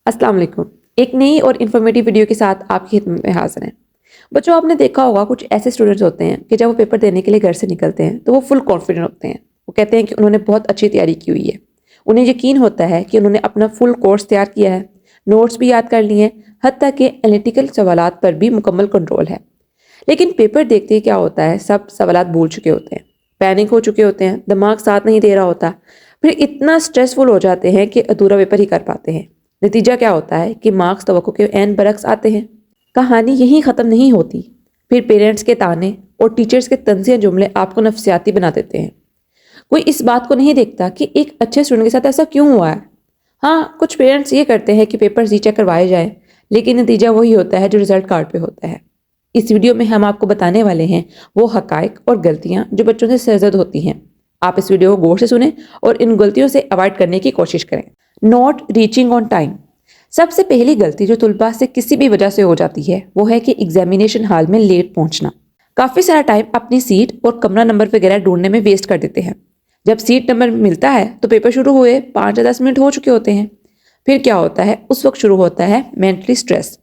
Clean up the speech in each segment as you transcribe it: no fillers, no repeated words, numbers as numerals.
अस्सलाम वालेकुम। एक नई और इन्फॉर्मेटिव वीडियो के साथ आपकी खिदमत में हाजिर हैं। बच्चों, आपने देखा होगा कुछ ऐसे स्टूडेंट्स होते हैं कि जब वो पेपर देने के लिए घर से निकलते हैं तो वो फुल कॉन्फिडेंट होते हैं। वो कहते हैं कि उन्होंने बहुत अच्छी तैयारी की हुई है। उन्हें यकीन होता है कि उन्होंने अपना फुल कोर्स तैयार किया है, नोट्स भी याद कर लिए हैं, हत्ता कि एनालिटिकल सवालात पर भी मुकम्मल कंट्रोल है। लेकिन पेपर देखते ही क्या होता है, सब सवालात भूल चुके होते हैं, पैनिक हो चुके होते हैं, दिमाग साथ नहीं दे रहा होता, फिर इतना स्ट्रेसफुल हो जाते हैं कि अधूरा पेपर ही कर पाते हैं। नतीजा क्या होता है कि मार्क्स तवक्को के एन बरक्स आते हैं। कहानी यहीं ख़त्म नहीं होती। फिर पेरेंट्स के ताने और टीचर्स के तंज़िया जुमले आपको नफसियाती बना देते हैं। कोई इस बात को नहीं देखता कि एक अच्छे स्टूडेंट के साथ ऐसा क्यों हुआ है। हाँ, कुछ पेरेंट्स ये करते हैं कि पेपर रीचेक करवाए जाएं, लेकिन नतीजा वही होता है जो रिजल्ट कार्ड पे होता है। इस वीडियो में हम आपको बताने वाले हैं वो हकायक और गलतियाँ जो बच्चों से सरजद होती हैं। आप इस वीडियो को गौर से सुनें और इन गलतियों से अवॉइड करने की कोशिश करें। Not reaching on time. सबसे पहली गलती जो तुलबा से किसी भी वजह से हो जाती है वो है कि एग्जामिनेशन हॉल में लेट पहुंचना। काफ़ी सारा टाइम अपनी सीट और कमरा नंबर वगैरह ढूंढने में वेस्ट कर देते हैं। जब सीट नंबर मिलता है तो पेपर शुरू हुए 5 या 10 मिनट हो चुके होते हैं। फिर क्या होता है, उस वक्त शुरू होता है मेंटली स्ट्रेस।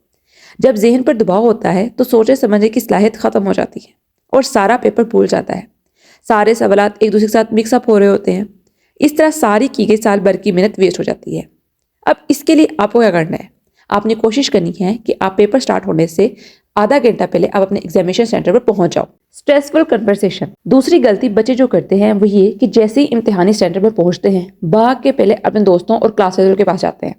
जब जहन पर दबाव होता है तो सोचे समझने की सलाहियत ख़त्म हो जाती है और सारा पेपर भूल जाता है। सारे सवालात एक दूसरे के साथ मिक्सअप हो रहे होते हैं। इस तरह सारी की गई साल भर की मेहनत वेस्ट हो जाती है। अब इसके लिए आपको क्या करना है, आपने कोशिश करनी है कि आप पेपर स्टार्ट होने से आधा घंटा पहले आप अपने एग्जामिनेशन सेंटर पर पहुंच जाओ। Stressful conversation. दूसरी गलती बच्चे जो करते हैं वो ये कि जैसे ही इम्तिहानी सेंटर पर पहुंचते हैं भाग के पहले अपने दोस्तों और क्लास टीचर के पास जाते हैं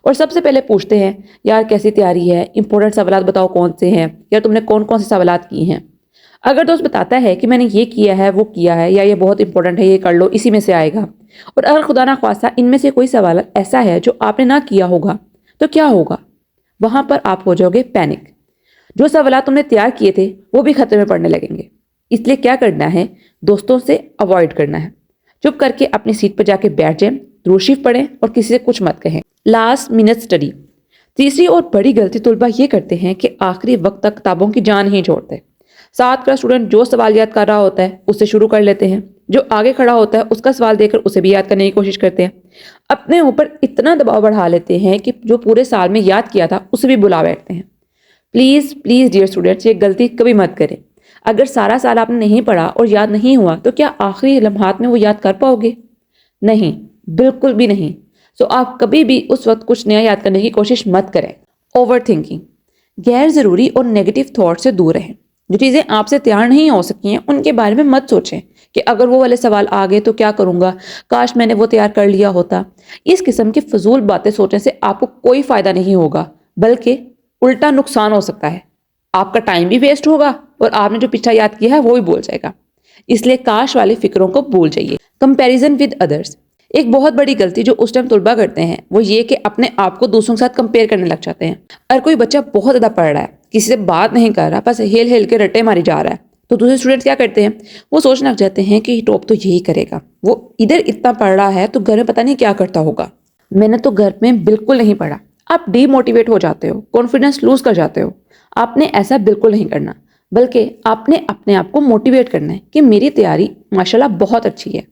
और सबसे पहले पूछते हैं, यार कैसी तैयारी है, इंपॉर्टेंट सवालात बताओ कौन से हैं, या तुमने कौन कौन से सवालात किए हैं। अगर दोस्त बताता है कि मैंने ये किया है, वो किया है, या ये बहुत इंपॉर्टेंट है, ये कर लो, इसी में से आएगा, और अगर खुदा ना ख्वास्ता इनमें से कोई सवाल ऐसा है जो आपने ना किया होगा, तो क्या होगा? वहां पर आप हो जाओगे पैनिक। जो सवाल तुमने तैयार किए थे वो भी खतरे में पड़ने लगेंगे। इसलिए क्या करना है, दोस्तों से अवॉइड करना है। चुप करके अपनी सीट पर जाके बैठ जाएं, दुरूद शरीफ पढ़ें और किसी से कुछ मत कहें। Last minute study. तीसरी और बड़ी गलती तुलबा ये करते हैं कि आखिरी वक्त तक किताबों की जान ही छोड़ते। साथ का स्टूडेंट जो सवाल याद कर रहा होता है उससे शुरू कर लेते हैं, जो आगे खड़ा होता है उसका सवाल देखकर उसे भी याद करने की कोशिश करते हैं। अपने ऊपर इतना दबाव बढ़ा लेते हैं कि जो पूरे साल में याद किया था उसे भी बुला बैठते हैं। प्लीज़ प्लीज़ डियर स्टूडेंट्स, ये गलती कभी मत करें। अगर सारा साल आपने नहीं पढ़ा और याद नहीं हुआ तो क्या आखिरी लम्हात में वो याद कर पाओगे? नहीं, बिल्कुल भी नहीं। सो आप कभी भी उस वक्त कुछ नया याद करने की कोशिश मत करें। Over thinking. गैर ज़रूरी और नेगेटिव थॉट से दूर रहें। जो चीज़ें आपसे तैयार नहीं हो सकी हैं उनके बारे में मत सोचें कि अगर वो वाले सवाल आ गए तो क्या करूँगा, काश मैंने वो तैयार कर लिया होता। इस किस्म की फजूल बातें सोचने से आपको कोई फ़ायदा नहीं होगा, बल्कि उल्टा नुकसान हो सकता है। आपका टाइम भी वेस्ट होगा और आपने जो पिछला याद किया है वो भी भूल जाएगा। इसलिए काश वाली फिक्रों को भूल जाइए। Comparison with others. एक बहुत बड़ी गलती जो उस टाइम तुलबा करते हैं वो ये कि अपने आप को दूसरों के साथ कंपेयर करने लग जाते हैं। अगर कोई बच्चा बहुत ज़्यादा पढ़ रहा है, किसी से बात नहीं कर रहा, बस हेल हेल के रट्टे मारी जा रहा है, तो दूसरे स्टूडेंट्स क्या करते हैं, वो सोचने लग जाते हैं कि टॉप तो यही करेगा, वो इधर इतना पढ़ रहा है तो घर में पता नहीं क्या करता होगा, मैंने तो घर में बिल्कुल नहीं पढ़ा। आप डीमोटिवेट हो जाते हो, कॉन्फिडेंस लूज कर जाते हो। आपने ऐसा बिल्कुल नहीं करना, बल्कि आपने अपने आप को मोटिवेट करना है कि मेरी तैयारी माशाल्लाह बहुत अच्छी है,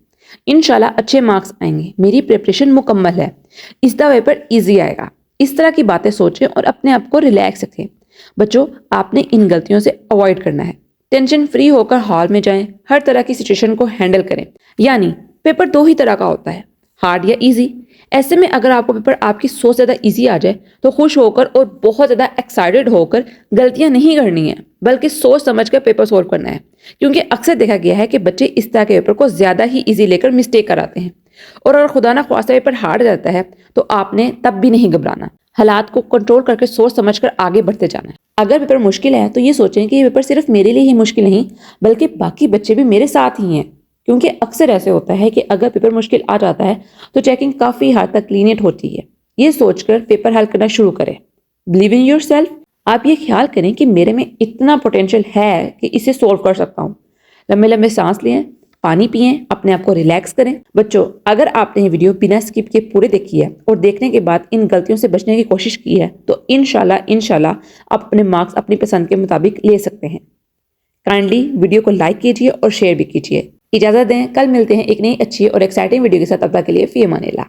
इंशाल्लाह अच्छे मार्क्स आएंगे, मेरी प्रिपरेशन मुकम्मल है, इस दफे पर इजी आएगा। इस तरह की बातें सोचें और अपने आप को रिलैक्स रखें। बच्चों, आपने इन गलतियों से अवॉइड करना है। टेंशन फ्री होकर हॉल में जाएं, हर तरह की सिचुएशन को हैंडल करें। यानी पेपर दो ही तरह का होता है, हार्ड या इजी। ऐसे में अगर आपको पेपर आपकी सोच ज़्यादा इजी आ जाए तो खुश होकर और बहुत ज़्यादा एक्साइटेड होकर गलतियां नहीं करनी है, बल्कि सोच समझकर पेपर सॉल्व करना है। क्योंकि अक्सर देखा गया है कि बच्चे इस तरह के पेपर को ज़्यादा ही इजी लेकर मिस्टेक कराते हैं, और अगर खुदा ना ख्वास्ता पेपर हार्ड जाता है तो आपने तब भी नहीं घबराना। हालात को कंट्रोल करके सोच समझकर आगे बढ़ते जाना है। अगर पेपर मुश्किल है तो ये सोचें कि ये पेपर सिर्फ मेरे लिए ही मुश्किल नहीं, बल्कि बाकी बच्चे भी मेरे साथ ही हैं। क्योंकि अक्सर ऐसे होता है कि अगर पेपर मुश्किल आ जाता है तो चेकिंग काफ़ी हद तक लीनियंट होती है। ये सोचकर पेपर हल करना शुरू करें। Believe in yourself. आप ये ख्याल करें कि मेरे में इतना पोटेंशियल है कि इसे सोल्व कर सकता हूँ। लंबे लंबे सांस लें, पानी पिएं, अपने आप को रिलैक्स करें। बच्चों, अगर आपने ये वीडियो बिना स्किप के पूरे देखी है और देखने के बाद इन गलतियों से बचने की कोशिश की है तो इंशाल्लाह आप अपने मार्क्स अपनी पसंद के मुताबिक ले सकते हैं। काइंडली वीडियो को लाइक कीजिए और शेयर भी कीजिए। इजाज़त दें, कल मिलते हैं एक नई अच्छी और एक्साइटिंग वीडियो के साथ। तब तक के लिए फ़ी अमानिल्लाह।